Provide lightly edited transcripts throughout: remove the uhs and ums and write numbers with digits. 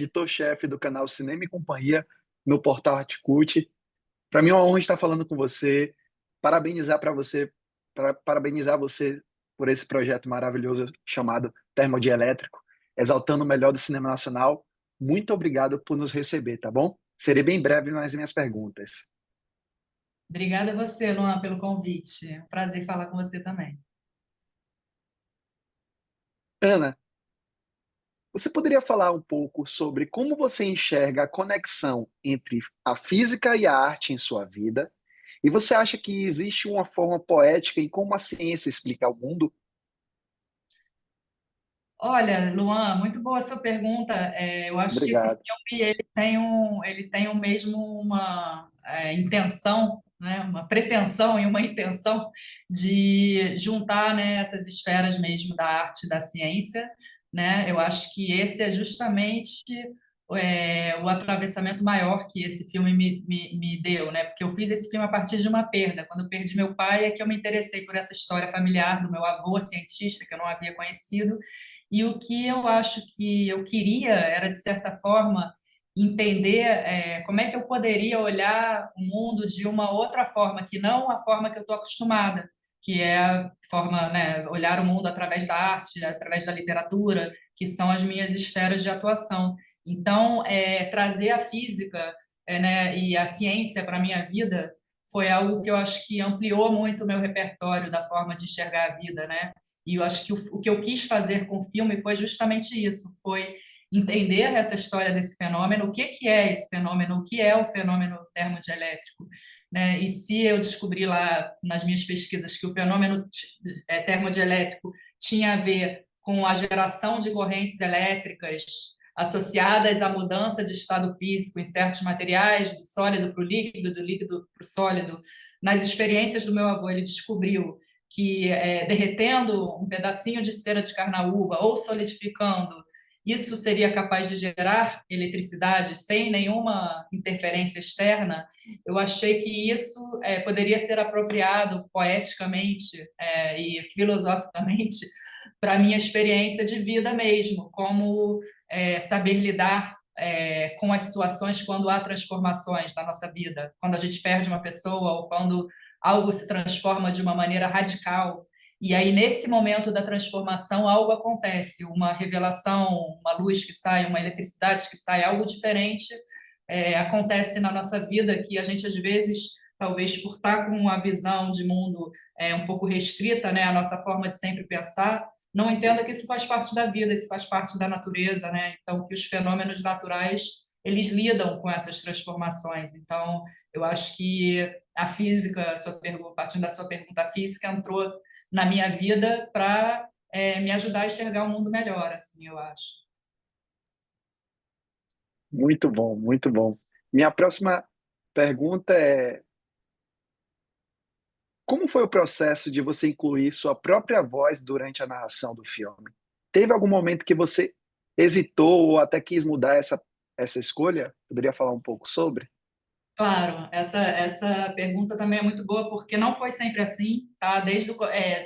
editor-chefe do canal Cinema e Companhia no portal Horticult. Para mim é uma honra estar falando com você, parabenizar para você, parabenizar você por esse projeto maravilhoso chamado Termodielétrico, exaltando o melhor do cinema nacional. Muito obrigado por nos receber, tá bom? Serei bem breve nas minhas perguntas. Obrigada a você, Luan, pelo convite. É um prazer falar com você também. Ana, você poderia falar um pouco sobre como você enxerga a conexão entre a física e a arte em sua vida? E você acha que existe uma forma poética em como a ciência explica o mundo? Olha, Luan, muito boa a sua pergunta. Eu acho que esse Obrigado. filme ele tem o mesmo uma intenção, né, uma pretensão e uma intenção de juntar, né, essas esferas mesmo da arte e da ciência, né? Eu acho que esse é justamente o atravessamento maior que esse filme me deu, né? Porque eu fiz esse filme a partir de uma perda. Quando eu perdi meu pai, é que eu me interessei por essa história familiar do meu avô cientista, que eu não havia conhecido. E o que eu acho que eu queria era, de certa forma, entender como é que eu poderia olhar o mundo de uma outra forma, que não a forma que eu estou acostumada, que é a forma, né, olhar o mundo através da arte, através da literatura, que são as minhas esferas de atuação. Então, trazer a física, né, e a ciência para a minha vida foi algo que eu acho que ampliou muito o meu repertório da forma de enxergar a vida, né? E eu acho que o que eu quis fazer com o filme foi justamente isso, foi entender essa história desse fenômeno, o que que é esse fenômeno, o que é o fenômeno termodielétrico, né? E se eu descobri lá nas minhas pesquisas que o fenômeno termodielétrico tinha a ver com a geração de correntes elétricas associadas à mudança de estado físico em certos materiais, do sólido para o líquido, do líquido para o sólido, nas experiências do meu avô, ele descobriu que derretendo um pedacinho de cera de carnaúba ou solidificando, isso seria capaz de gerar eletricidade sem nenhuma interferência externa. Eu achei que isso poderia ser apropriado poeticamente e filosoficamente para a minha experiência de vida mesmo, como saber lidar com as situações quando há transformações na nossa vida, quando a gente perde uma pessoa ou quando algo se transforma de uma maneira radical. E aí, nesse momento da transformação, algo acontece, uma revelação, uma luz que sai, uma eletricidade que sai, algo diferente acontece na nossa vida que a gente, às vezes, talvez por estar com uma visão de mundo um pouco restrita, né, a nossa forma de sempre pensar, não entenda que isso faz parte da vida, isso faz parte da natureza, né? Então, que os fenômenos naturais, eles lidam com essas transformações. Então, eu acho que a física, partindo da sua pergunta, a física entrou na minha vida para me ajudar a enxergar o mundo melhor, assim, eu acho. Muito bom, muito bom. Minha próxima pergunta é: como foi o processo de você incluir sua própria voz durante a narração do filme? Teve algum momento que você hesitou ou até quis mudar essa escolha? Poderia falar um pouco sobre? Claro, essa pergunta também é muito boa, porque não foi sempre assim, tá?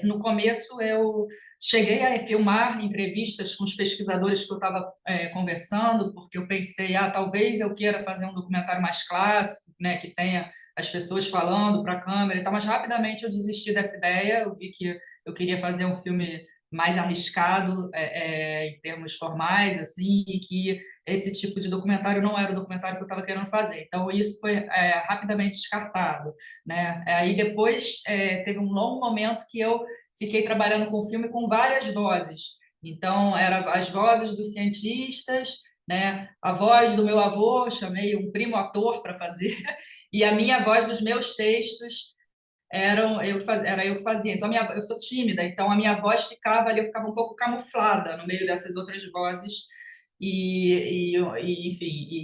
No começo eu cheguei a filmar entrevistas com os pesquisadores que eu estava conversando, porque eu pensei, talvez eu queira fazer um documentário mais clássico, né, que tenha as pessoas falando para a câmera e tal, mas rapidamente eu desisti dessa ideia, eu vi que eu queria fazer um filme mais arriscado em termos formais, assim, e que esse tipo de documentário não era o documentário que eu estava querendo fazer. Então, isso foi rapidamente descartado, né? Aí depois teve um longo momento que eu fiquei trabalhando com o filme com várias vozes. Então, eram as vozes dos cientistas, né? A voz do meu avô, chamei um primo ator para fazer, e a minha voz dos meus textos era eu que fazia. Então, eu sou tímida, então a minha voz ficava ali, eu ficava um pouco camuflada no meio dessas outras vozes enfim,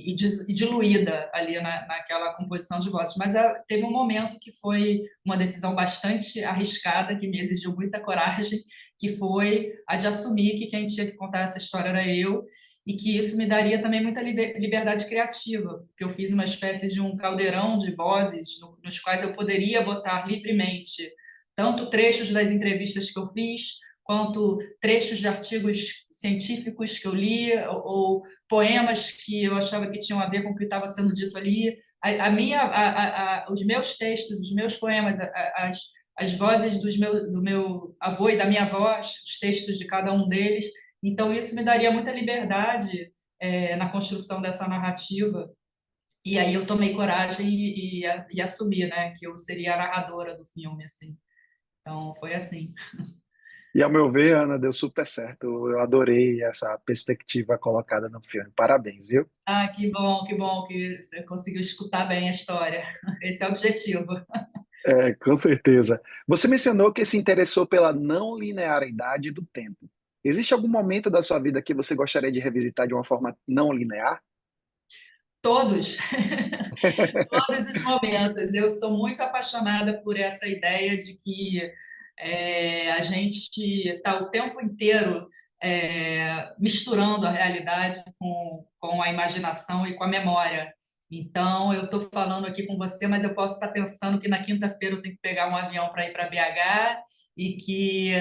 e diluída ali naquela composição de vozes. Mas teve um momento que foi uma decisão bastante arriscada, que me exigiu muita coragem, que foi a de assumir que quem tinha que contar essa história era eu, e que isso me daria também muita liberdade criativa, porque eu fiz uma espécie de um caldeirão de vozes nos quais eu poderia botar livremente tanto trechos das entrevistas que eu fiz, quanto trechos de artigos científicos que eu li, ou poemas que eu achava que tinham a ver com o que estava sendo dito ali. Os meus textos, os meus poemas, as vozes do meu avô e da minha avó, os textos de cada um deles. Então, isso me daria muita liberdade, na construção dessa narrativa. E aí eu tomei coragem e assumi, né, que eu seria a narradora do filme, assim. Então, foi assim. E ao meu ver, Ana, deu super certo. Eu adorei essa perspectiva colocada no filme. Parabéns, viu? Ah, que bom que você conseguiu escutar bem a história. Esse é o objetivo. É, com certeza. Você mencionou que se interessou pela não linearidade do tempo. Existe algum momento da sua vida que você gostaria de revisitar de uma forma não linear? Todos, todos os momentos. Eu sou muito apaixonada por essa ideia de que a gente está o tempo inteiro misturando a realidade com a imaginação e com a memória. Então, eu estou falando aqui com você, mas eu posso estar pensando que na quinta-feira eu tenho que pegar um avião para ir para BH e que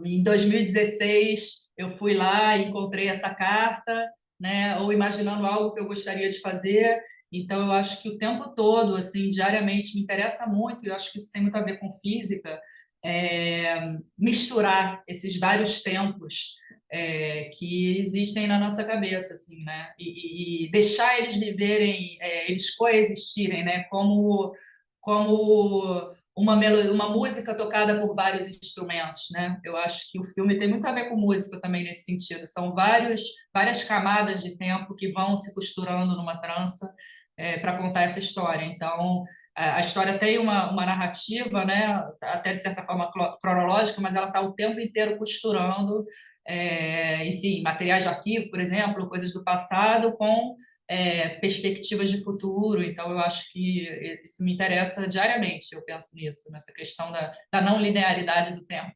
em 2016 eu fui lá e encontrei essa carta, né? Ou imaginando algo que eu gostaria de fazer. Então, eu acho que o tempo todo, assim, diariamente, me interessa muito, e eu acho que isso tem muito a ver com física, misturar esses vários tempos que existem na nossa cabeça, assim, né? E deixar eles viverem, eles coexistirem, né? Como uma música tocada por vários instrumentos, né? Eu acho que o filme tem muito a ver com música também nesse sentido. São várias camadas de tempo que vão se costurando numa trança para contar essa história. Então, a história tem uma narrativa, né? Até de certa forma cronológica, mas ela está o tempo inteiro costurando, enfim, materiais de arquivo, por exemplo, coisas do passado com perspectivas de futuro. Então, eu acho que isso me interessa diariamente. Eu penso nisso, nessa questão da não linearidade do tempo.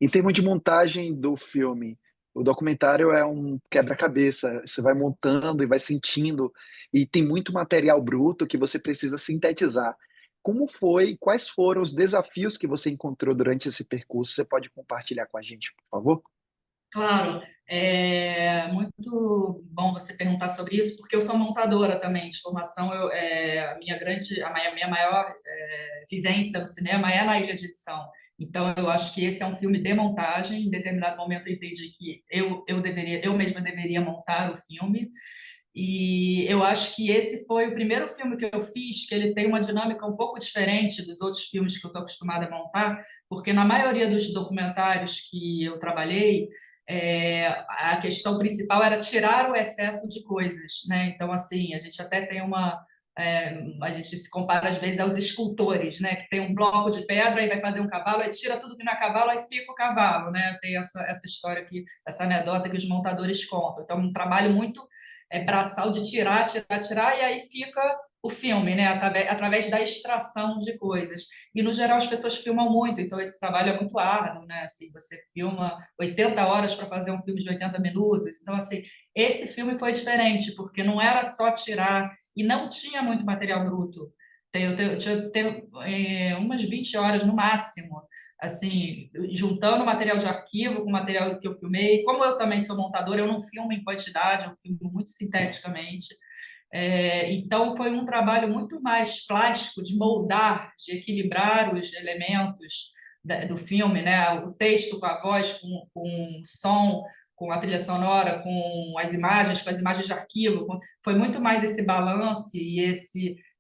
Em termos de montagem do filme, o documentário é um quebra-cabeça. Você vai montando e vai sentindo, e tem muito material bruto que você precisa sintetizar. Como foi? Quais foram os desafios que você encontrou durante esse percurso? Você pode compartilhar com a gente, por favor? Claro, é muito bom você perguntar sobre isso, porque eu sou montadora também de formação. A minha maior vivência no cinema é na ilha de edição. Então, eu acho que esse é um filme de montagem. Em determinado momento, eu entendi que eu mesma deveria montar o filme. E eu acho que esse foi o primeiro filme que eu fiz, que ele tem uma dinâmica um pouco diferente dos outros filmes que eu estou acostumada a montar, porque na maioria dos documentários que eu trabalhei, a questão principal era tirar o excesso de coisas, né? Então, assim, a gente até tem a gente se compara às vezes aos escultores, né? Que tem um bloco de pedra e vai fazer um cavalo, aí tira tudo que não é cavalo, aí fica o cavalo, né? Tem essa história aqui, essa anedota que os montadores contam. Então, um trabalho muito braçal de tirar, tirar, tirar, e aí fica o filme, né? Através da extração de coisas. E, no geral, as pessoas filmam muito, então esse trabalho é muito árduo, né? Assim, você filma 80 horas para fazer um filme de 80 minutos. Então, assim, esse filme foi diferente, porque não era só tirar, e não tinha muito material bruto. Eu tinha umas 20 horas no máximo, assim, juntando material de arquivo com material que eu filmei. Como eu também sou montadora, eu não filmo em quantidade, eu filmo muito sinteticamente. Então, foi um trabalho muito mais plástico, de moldar, de equilibrar os elementos do filme, né? O texto com a voz, com o som, com a trilha sonora, com as imagens de arquivo. Foi muito mais esse balanço e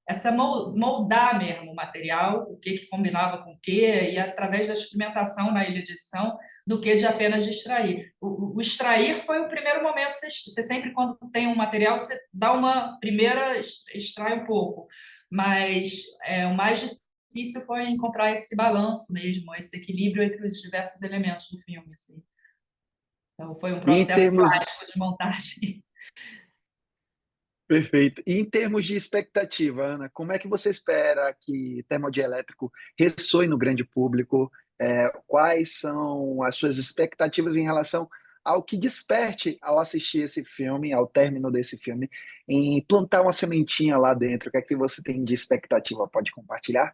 essa moldar mesmo o material, o que combinava com o que, e através da experimentação na ilha de edição, do que de apenas distrair. O extrair foi o primeiro momento. Você sempre, quando tem um material, você dá uma primeira, extrai um pouco, mas o mais difícil foi encontrar esse balanço mesmo, esse equilíbrio entre os diversos elementos do filme, assim. Então, foi um E em processo termos, plástico de montagem. perfeito. E em termos de expectativa, Ana, como é que você espera que Termodielétrico ressoe no grande público? Quais são as suas expectativas em relação ao que desperte ao assistir esse filme, ao término desse filme, em plantar uma sementinha lá dentro? O que é que você tem de expectativa? Pode compartilhar?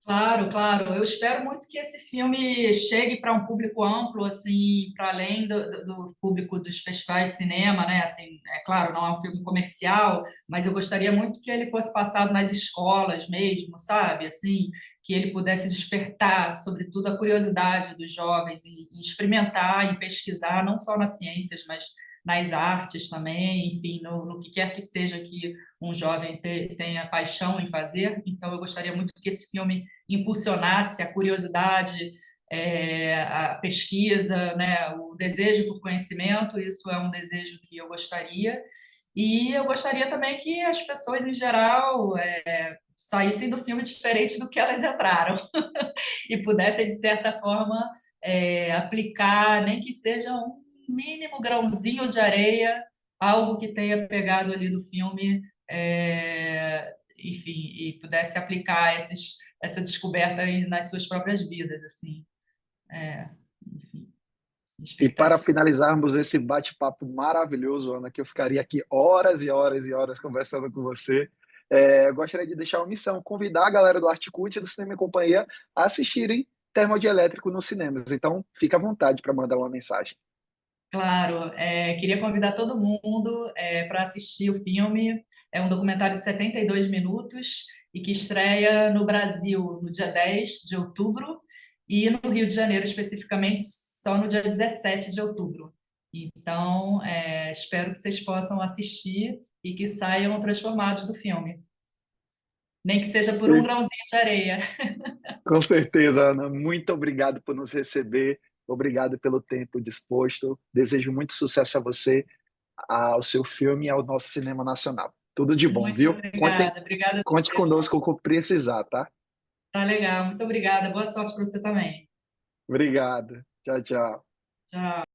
Claro, claro. Eu espero muito que esse filme chegue para um público amplo, assim, para além do público dos festivais de cinema, né? Assim, é claro, não é um filme comercial, mas eu gostaria muito que ele fosse passado nas escolas mesmo, sabe? Assim, que ele pudesse despertar, sobretudo, a curiosidade dos jovens em experimentar, em pesquisar, não só nas ciências, mas nas artes também, enfim, no que quer que seja que um jovem tenha paixão em fazer. Então, eu gostaria muito que esse filme impulsionasse a curiosidade, a pesquisa, né, o desejo por conhecimento. Isso é um desejo que eu gostaria. E eu gostaria também que as pessoas, em geral, saíssem do filme diferente do que elas entraram e pudessem, de certa forma, aplicar, nem que seja um mínimo grãozinho de areia, algo que tenha pegado ali do filme, enfim, e pudesse aplicar essa descoberta nas suas próprias vidas, assim, enfim, E para expectativa. finalizarmos esse bate-papo maravilhoso, Ana, que eu ficaria aqui horas e horas e horas conversando com você, eu gostaria de deixar uma missão, convidar a galera do Articult e do Cinema e Companhia a assistirem Termodielétrico nos cinemas. Então, fica à vontade para mandar uma mensagem. Claro, queria convidar todo mundo para assistir o filme. É um documentário de 72 minutos e que estreia no Brasil no dia 10 de outubro e no Rio de Janeiro, especificamente, só no dia 17 de outubro. Então, espero que vocês possam assistir e que saiam transformados do filme, nem que seja por um E, grãozinho de areia. com certeza, Ana, muito obrigado por nos receber, obrigado pelo tempo disposto. Desejo muito sucesso a você, ao seu filme e ao nosso cinema nacional. Tudo de bom, Muito viu? obrigada. Obrigada a Conte você, conosco Paulo. o que precisar, tá? Tá legal. Muito obrigada. Boa sorte para você também. Obrigado. Tchau, tchau. Tchau.